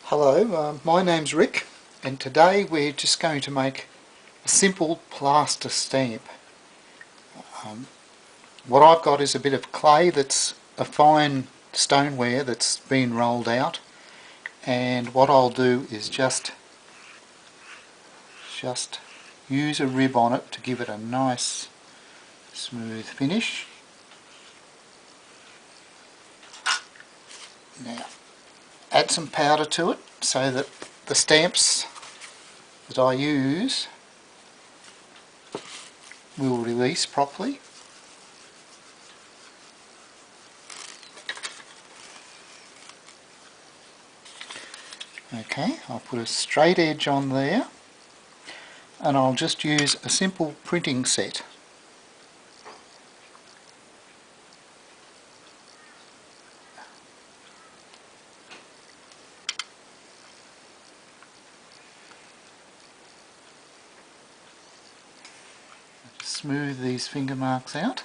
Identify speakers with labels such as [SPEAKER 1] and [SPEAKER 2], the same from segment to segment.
[SPEAKER 1] Hello, my name's Rick, and today we're just going to make a simple plaster stamp. What I've got is a bit of clay that's a fine stoneware that's been rolled out, and what I'll do is just use a rib on it to give it a nice smooth finish. Now add some powder to it so that the stamps that I use will release properly. Okay, I'll put a straight edge on there, and I'll just use a simple printing set. Smooth these finger marks out.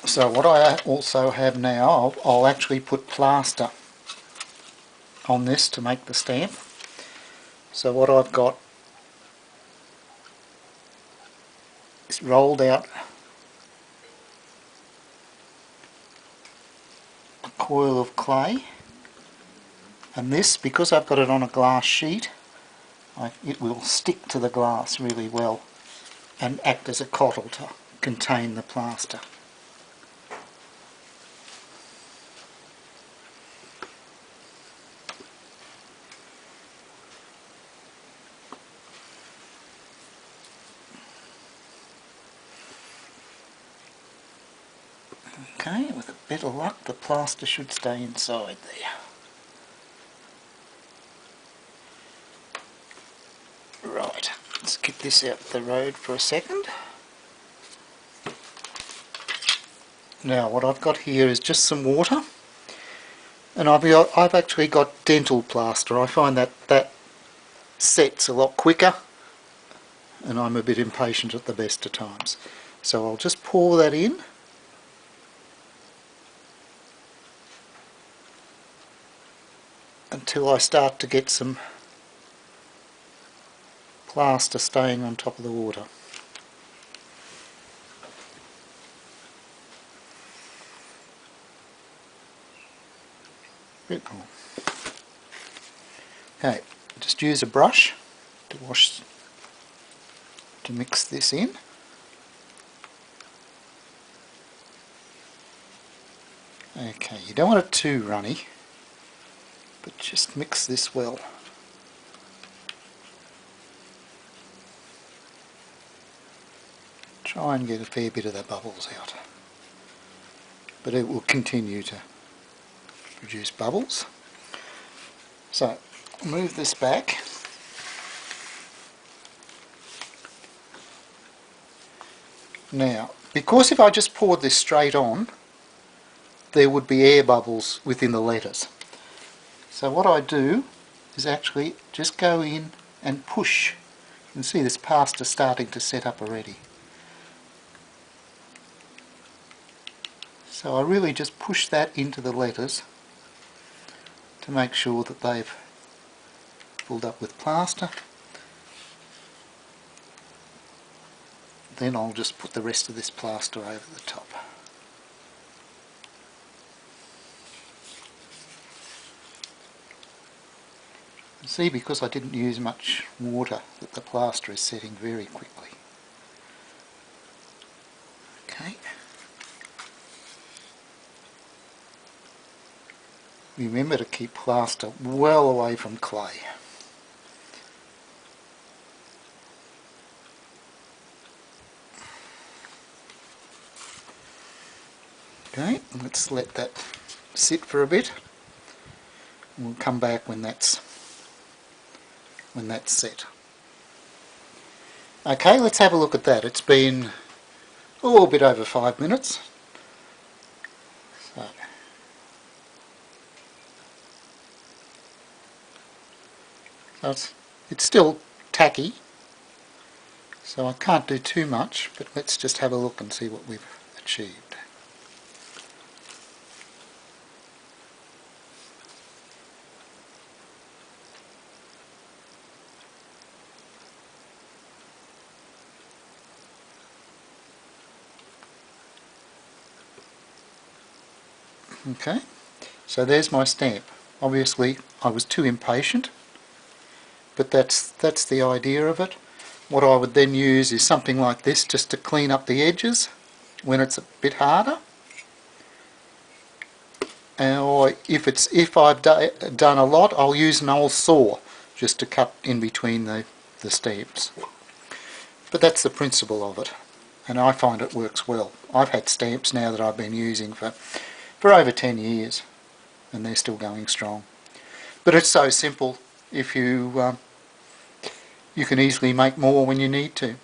[SPEAKER 1] So what I also have now, I'll actually put plaster on this to make the stamp. So what I've got is rolled out a coil of clay, and this, because I've got it on a glass sheet, it will stick to the glass really well and act as a cottle to contain the plaster. Okay, with a bit of luck the plaster should stay inside there. Right, let's get this out the road for a second. Now what I've got here is just some water, and I've actually got dental plaster. I find that sets a lot quicker, and I'm a bit impatient at the best of times. So I'll just pour that in. Until I start to get some plaster staying on top of the water. Bit more. Okay, just use a brush to mix this in. Okay, you don't want it too runny, but just mix this well. Try and get a fair bit of the bubbles out, but it will continue to produce bubbles. So move this back. Now, because if I just poured this straight on, there would be air bubbles within the letters. So what I do is actually just go in and push. You can see this plaster starting to set up already. So I really just push that into the letters to make sure that they've filled up with plaster. Then I'll just put the rest of this plaster over the top. See, because I didn't use much water, that the plaster is setting very quickly. Okay. Remember to keep plaster well away from clay. Okay, let's let that sit for a bit. We'll come back when that's set. Okay, let's have a look at that. It's been a bit over 5 minutes. So it's still tacky, So I can't do too much, but let's just have a look and see what we've achieved. Okay, so there's my stamp. Obviously I was too impatient, but that's the idea of it. What I would then use is something like this just to clean up the edges when it's a bit harder. Or if I've done a lot, I'll use an old saw just to cut in between the stamps. But that's the principle of it, and I find it works well. I've had stamps now that I've been using for over 10 years, and they're still going strong. But it's so simple. If you can easily make more when you need to.